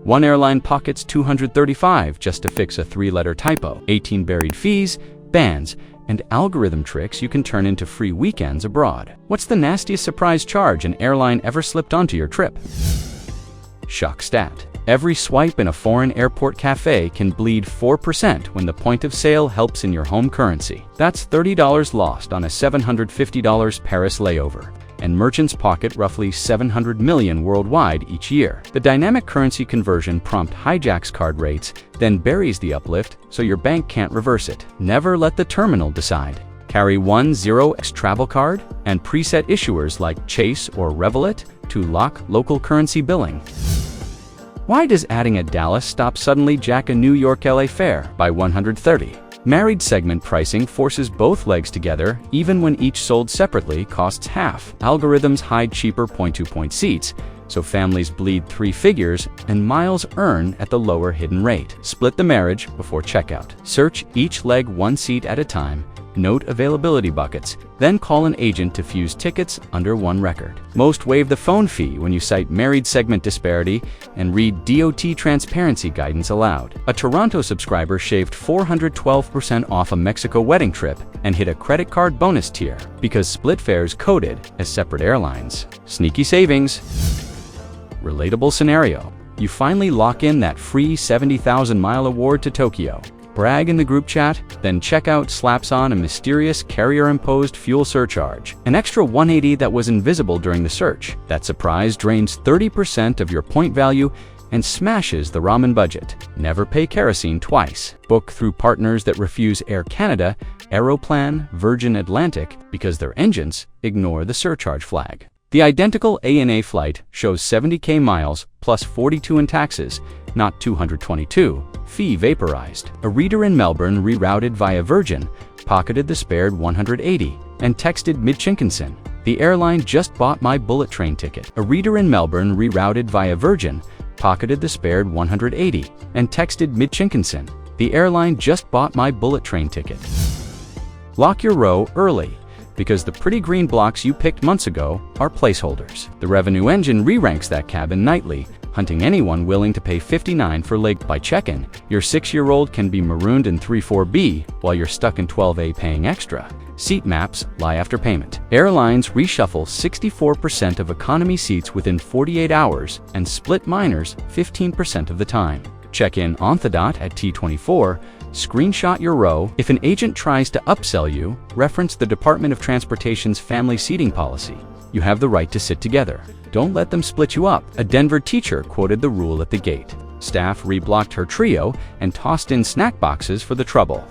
One airline pockets $235 just to fix a 3-letter typo. 18 buried fees, bans, and algorithm tricks you can turn into free weekends abroad. What's the nastiest surprise charge an airline ever slipped onto your trip? Shock stat. Every swipe in a foreign airport cafe can bleed 4% when the point of sale helps in your home currency. That's $30 lost on a $750 Paris layover, and merchants pocket roughly 700 million worldwide each year. The dynamic currency conversion prompt hijacks card rates, then buries the uplift so your bank can't reverse it. Never let the terminal decide. Carry one 0x travel card and preset issuers like Chase or Revolut to lock local currency billing. Why does adding a Dallas stop suddenly jack a New York-LA fare by 130? Married segment pricing forces both legs together even when each sold separately costs half. Algorithms hide cheaper point-to-point seats, so families bleed 3 figures and miles earn at the lower hidden rate. Split the marriage before checkout. Search each leg 1 seat at a time. Note availability buckets, then call an agent to fuse tickets under 1 record. Most waive the phone fee when you cite married segment disparity and read DOT transparency guidance aloud. A Toronto subscriber shaved 412% off a Mexico wedding trip and hit a credit card bonus tier because split fares coded as separate airlines. Sneaky savings. Relatable scenario. You finally lock in that free 70,000-mile award to Tokyo. Brag in the group chat, then checkout slaps on a mysterious carrier-imposed fuel surcharge, an extra 180 that was invisible during the search. That surprise drains 30% of your point value and smashes the ramen budget. Never pay kerosene twice. Book through partners that refuse Air Canada, Aeroplan, Virgin Atlantic because their engines ignore the surcharge flag. The identical ANA flight shows 70K miles plus 42 in taxes, not 222. Fee vaporized. A reader in Melbourne rerouted via Virgin pocketed the spared 180 and texted mid-Shinkansen, "The airline just bought my bullet train ticket." A reader in Melbourne rerouted via Virgin pocketed the spared 180 and texted mid-Shinkansen, "The airline just bought my bullet train ticket." Lock your row early, because the pretty green blocks you picked months ago are placeholders. The revenue engine re-ranks that cabin nightly, hunting anyone willing to pay $59 for leg. By check-in, your 6-year-old can be marooned in 34B while you're stuck in 12A paying extra. Seat maps lie after payment. Airlines reshuffle 64% of economy seats within 48 hours and split minors 15% of the time. Check in on the dot at T24. Screenshot your row. If an agent tries to upsell you, reference the Department of Transportation's family seating policy. You have the right to sit together. Don't let them split you up. A Denver teacher quoted the rule at the gate. Staff reblocked her trio and tossed in snack boxes for the trouble.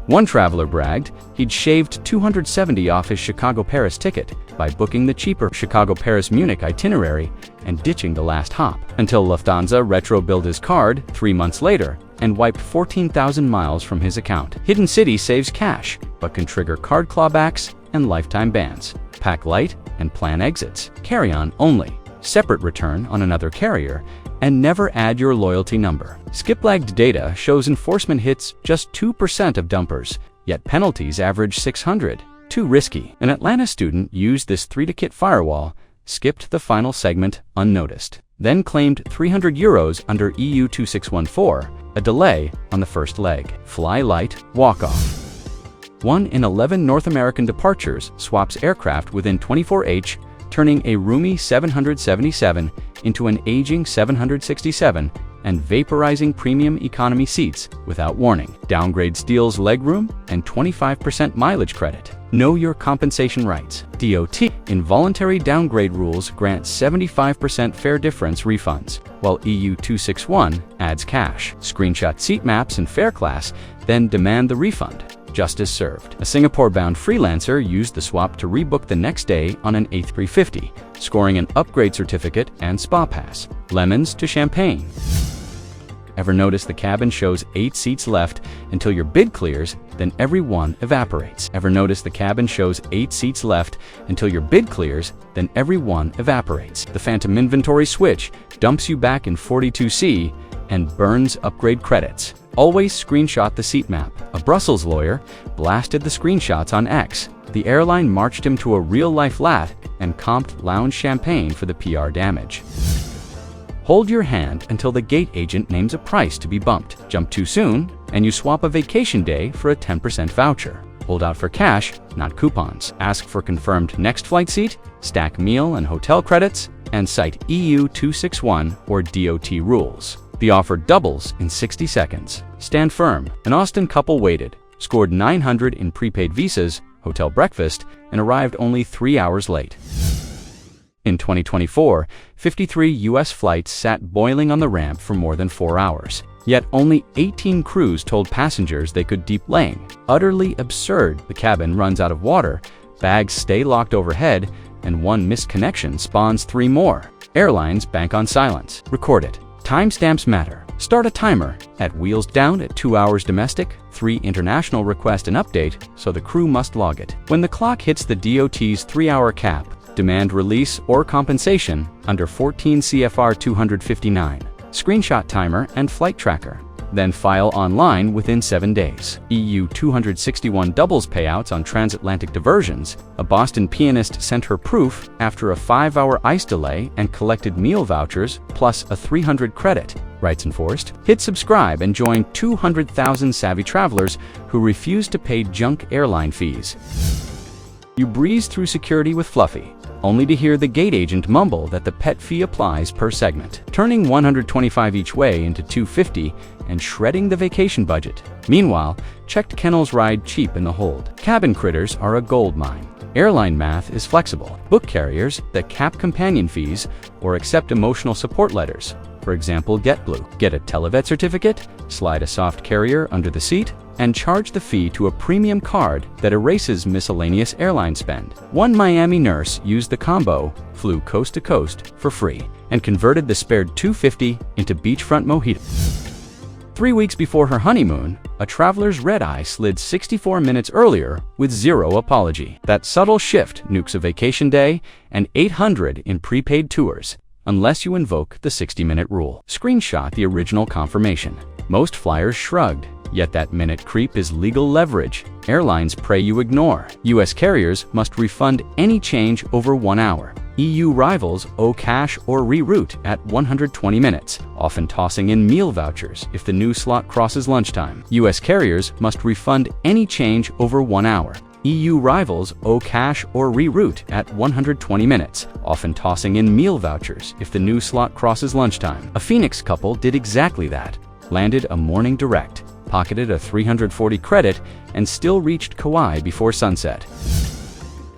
One traveler bragged he'd shaved $270 off his Chicago-Paris ticket by booking the cheaper Chicago-Paris-Munich itinerary and ditching the last hop, until Lufthansa retro-billed his card 3 months later and wiped 14,000 miles from his account. Hidden City saves cash, but can trigger card clawbacks and lifetime bans. Pack light and plan exits. Carry-on only. Separate return on another carrier, and never add your loyalty number. Skip-lagged data shows enforcement hits just 2% of dumpers, yet penalties average 600. Too risky. An Atlanta student used this 3-to-kit firewall, skipped the final segment unnoticed, then claimed €300 under EU 2614, a delay on the first leg. Fly light, walk off. 1 in 11 North American departures swaps aircraft within 24H, turning a roomy 777 into an aging 767 and vaporizing premium economy seats without warning. Downgrade steals legroom and 25% mileage credit. Know your compensation rights. DOT involuntary downgrade rules grant 75% fare difference refunds, while EU 261 adds cash. Screenshot seat maps and fare class, then demand the refund. Justice served. A Singapore-bound freelancer used the swap to rebook the next day on an A350, scoring an upgrade certificate and spa pass. Lemons to champagne. Ever notice the cabin shows 8 seats left until your bid clears, then every one evaporates? Ever notice the cabin shows 8 seats left until your bid clears, then every one evaporates? The phantom inventory switch dumps you back in 42C and burns upgrade credits. Always screenshot the seat map. A Brussels lawyer blasted the screenshots on X. The airline marched him to a real-life lat and comped lounge champagne for the PR damage. Hold your hand until the gate agent names a price to be bumped. Jump too soon, and you swap a vacation day for a 10% voucher. Hold out for cash, not coupons. Ask for confirmed next flight seat, stack meal and hotel credits, and cite EU 261 or DOT rules. The offer doubles in 60 seconds. Stand firm. An Austin couple waited, scored 900 in prepaid visas, hotel breakfast, and arrived only 3 hours late. In 2024, 53 U.S. flights sat boiling on the ramp for more than 4 hours. Yet only 18 crews told passengers they could deep lane. Utterly absurd. The cabin runs out of water, bags stay locked overhead, and one missed connection spawns 3 more. Airlines bank on silence. Record it. Timestamps matter. Start a timer. At wheels down at 2 hours domestic, 3 international request an update, so the crew must log it. When the clock hits the DOT's 3-hour cap, demand release or compensation under 14 CFR 259. Screenshot timer and flight tracker. Then file online within 7 days. EU 261 doubles payouts on transatlantic diversions. A Boston pianist sent her proof after a 5-hour ICE delay and collected meal vouchers plus a 300 credit. Rights enforced. Hit subscribe and join 200,000 savvy travelers who refuse to pay junk airline fees. You breeze through security with Fluffy, only to hear the gate agent mumble that the pet fee applies per segment, turning $125 each way into $250 and shredding the vacation budget. Meanwhile, checked kennels ride cheap in the hold. Cabin critters are a gold mine. Airline math is flexible. Book carriers that cap companion fees or accept emotional support letters. For example, JetBlue. Get a televet certificate, slide a soft carrier under the seat, and charge the fee to a premium card that erases miscellaneous airline spend. One Miami nurse used the combo, flew coast to coast for free, and converted the spared $250 into beachfront mojito. 3 weeks before her honeymoon, a traveler's red-eye slid 64 minutes earlier with zero apology. That subtle shift nukes a vacation day and 800 in prepaid tours, unless you invoke the 60-minute rule. Screenshot the original confirmation. Most flyers shrugged, yet that minute creep is legal leverage. Airlines pray you ignore. U.S. carriers must refund any change over 1 hour. EU rivals owe cash or reroute at 120 minutes, often tossing in meal vouchers if the new slot crosses lunchtime. U.S. carriers must refund any change over 1 hour. EU rivals owe cash or reroute at 120 minutes, often tossing in meal vouchers if the new slot crosses lunchtime. A Phoenix couple did exactly that. Landed a morning direct, pocketed a 340 credit, and still reached Kauai before sunset.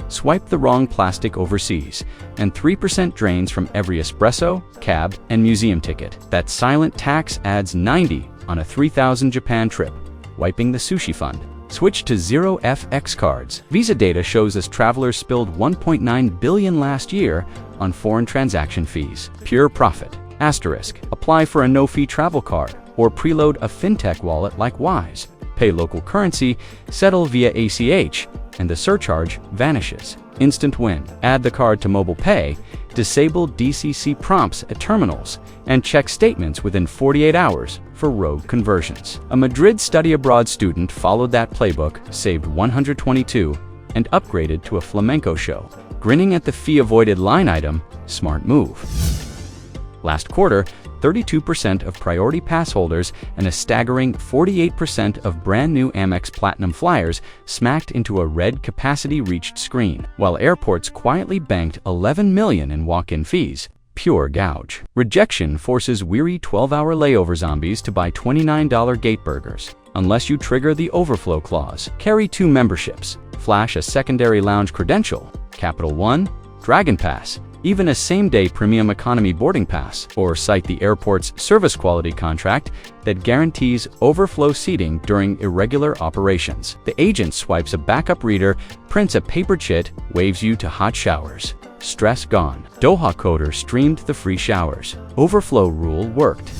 Swipe the wrong plastic overseas, and 3% drains from every espresso, cab, and museum ticket. That silent tax adds 90 on a 3,000 Japan trip, wiping the sushi fund. Switch to 0FX cards. Visa data shows us travelers spilled $1.9 billion last year on foreign transaction fees. Pure profit. Asterisk. Apply for a no-fee travel card or preload a fintech wallet like Wise. Pay local currency, settle via ACH, and the surcharge vanishes. Instant win. Add the card to mobile pay, disable DCC prompts at terminals, and check statements within 48 hours for rogue conversions. A Madrid study abroad student followed that playbook, saved 122, and upgraded to a flamenco show. Grinning at the fee-avoided line item, smart move. Last quarter, 32% of Priority Pass holders and a staggering 48% of brand new Amex Platinum flyers smacked into a red capacity reached screen, while airports quietly banked $11 million in walk-in fees. Pure gouge. Rejection forces weary 12-hour layover zombies to buy $29 gate burgers. Unless you trigger the overflow clause, carry 2 memberships, flash a secondary lounge credential, Capital One, Dragon Pass, even a same-day premium economy boarding pass, or cite the airport's service quality contract that guarantees overflow seating during irregular operations. The agent swipes a backup reader, prints a paper chit, waves you to hot showers. Stress gone. Doha coder streamed the free showers. Overflow rule worked.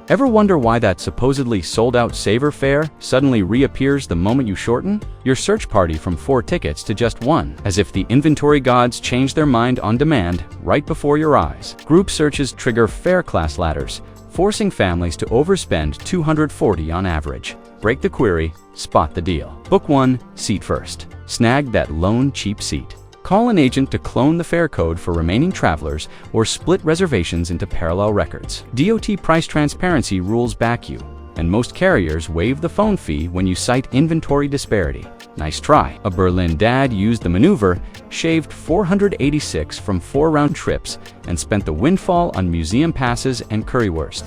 Ever wonder why that supposedly sold-out Saver fare suddenly reappears the moment you shorten your search party from 4 tickets to just 1, as if the inventory gods change their mind on demand right before your eyes? Group searches trigger fare class ladders, forcing families to overspend $240 on average. Break the query, spot the deal. Book 1, seat first. Snag that lone cheap seat. Call an agent to clone the fare code for remaining travelers or split reservations into parallel records. DOT price transparency rules back you, and most carriers waive the phone fee when you cite inventory disparity. Nice try. A Berlin dad used the maneuver, shaved 486 from 4 round trips, and spent the windfall on museum passes and currywurst.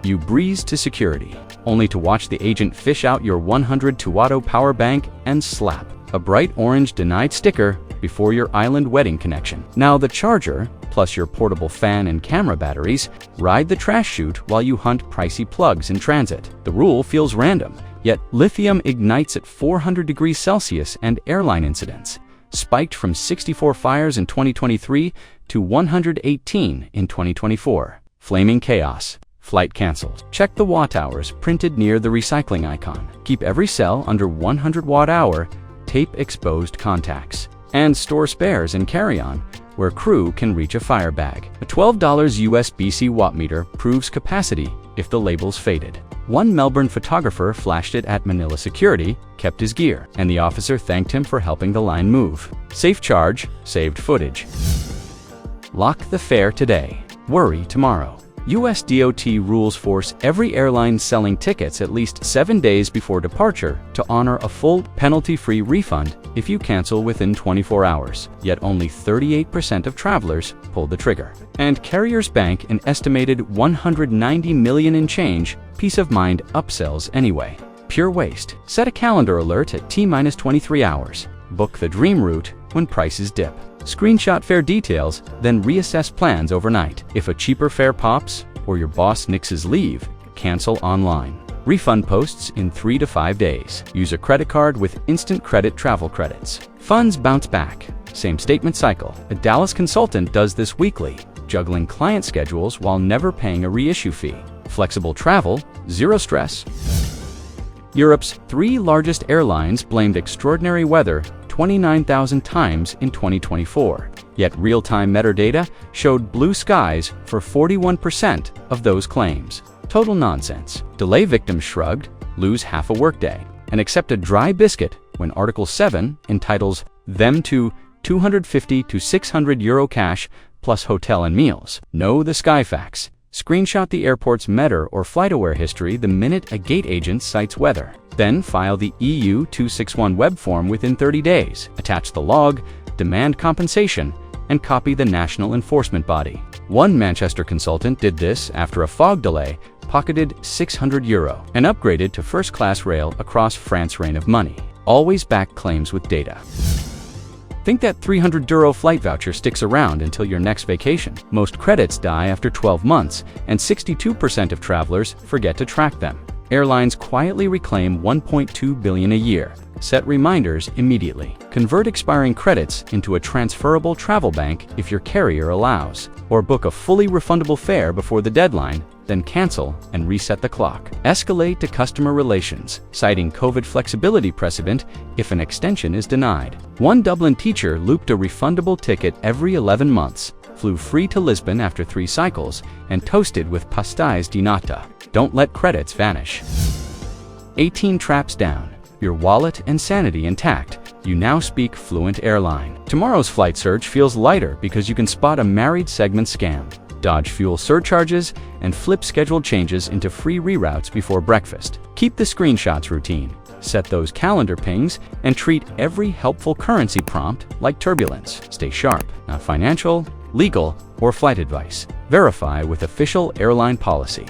You breeze to security, only to watch the agent fish out your 100-watt power bank and slap a bright orange denied sticker before your island wedding connection. Now the charger, plus your portable fan and camera batteries, ride the trash chute while you hunt pricey plugs in transit. The rule feels random, yet lithium ignites at 400 degrees Celsius, and airline incidents spiked from 64 fires in 2023 to 118 in 2024. Flaming chaos. Flight canceled. Check the watt hours printed near the recycling icon. Keep every cell under 100 watt-hour. Tape exposed contacts. And store spares in carry-on, where crew can reach a fire bag. A $12 USB-C watt meter proves capacity if the label's faded. One Melbourne photographer flashed it at Manila security, kept his gear, and the officer thanked him for helping the line move. Safe charge, saved footage. Lock the fare today. Worry tomorrow. US DOT rules force every airline selling tickets at least 7 days before departure to honor a full penalty-free refund if you cancel within 24 hours. Yet only 38% of travelers pull the trigger. And carriers bank an estimated $190 million in change. Peace of mind upsells anyway. Pure waste. Set a calendar alert at T-23 hours. Book the dream route when prices dip. Screenshot fare details, then reassess plans overnight. If a cheaper fare pops or your boss nixes leave, cancel online. Refund posts in 3 to 5 days. Use a credit card with instant credit travel credits. Funds bounce back. Same statement cycle. A Dallas consultant does this weekly, juggling client schedules while never paying a reissue fee. Flexible travel, zero stress. Europe's 3 largest airlines blamed extraordinary weather 29,000 times in 2024. Yet real-time metadata showed blue skies for 41% of those claims. Total nonsense. Delay victims shrugged, lose half a workday, and accept a dry biscuit when Article 7 entitles them to 250 to 600 euro cash plus hotel and meals. Know the Skyfax. Screenshot the airport's METR or FlightAware history the minute a gate agent cites weather. Then file the EU 261 web form within 30 days. Attach the log, demand compensation, and copy the national enforcement body. One Manchester consultant did this after a fog delay, pocketed 600 euro, and upgraded to first-class rail across France's reign of money. Always back claims with data. Think that 300 euro flight voucher sticks around until your next vacation. Most credits die after 12 months, and 62% of travelers forget to track them. Airlines quietly reclaim $1.2 billion a year. Set reminders immediately. Convert expiring credits into a transferable travel bank if your carrier allows. Or book a fully refundable fare before the deadline, then cancel and reset the clock. Escalate to customer relations, citing COVID flexibility precedent if an extension is denied. One Dublin teacher looped a refundable ticket every 11 months, flew free to Lisbon after 3 cycles, and toasted with pastéis de nata. Don't let credits vanish. 18 traps down. Your wallet and sanity intact. You now speak fluent airline. Tomorrow's flight surge feels lighter because you can spot a married segment scam, dodge fuel surcharges, and flip scheduled changes into free reroutes before breakfast. Keep the screenshots routine. Set those calendar pings and treat every helpful currency prompt like turbulence. Stay sharp, not financial, legal, or flight advice. Verify with official airline policy.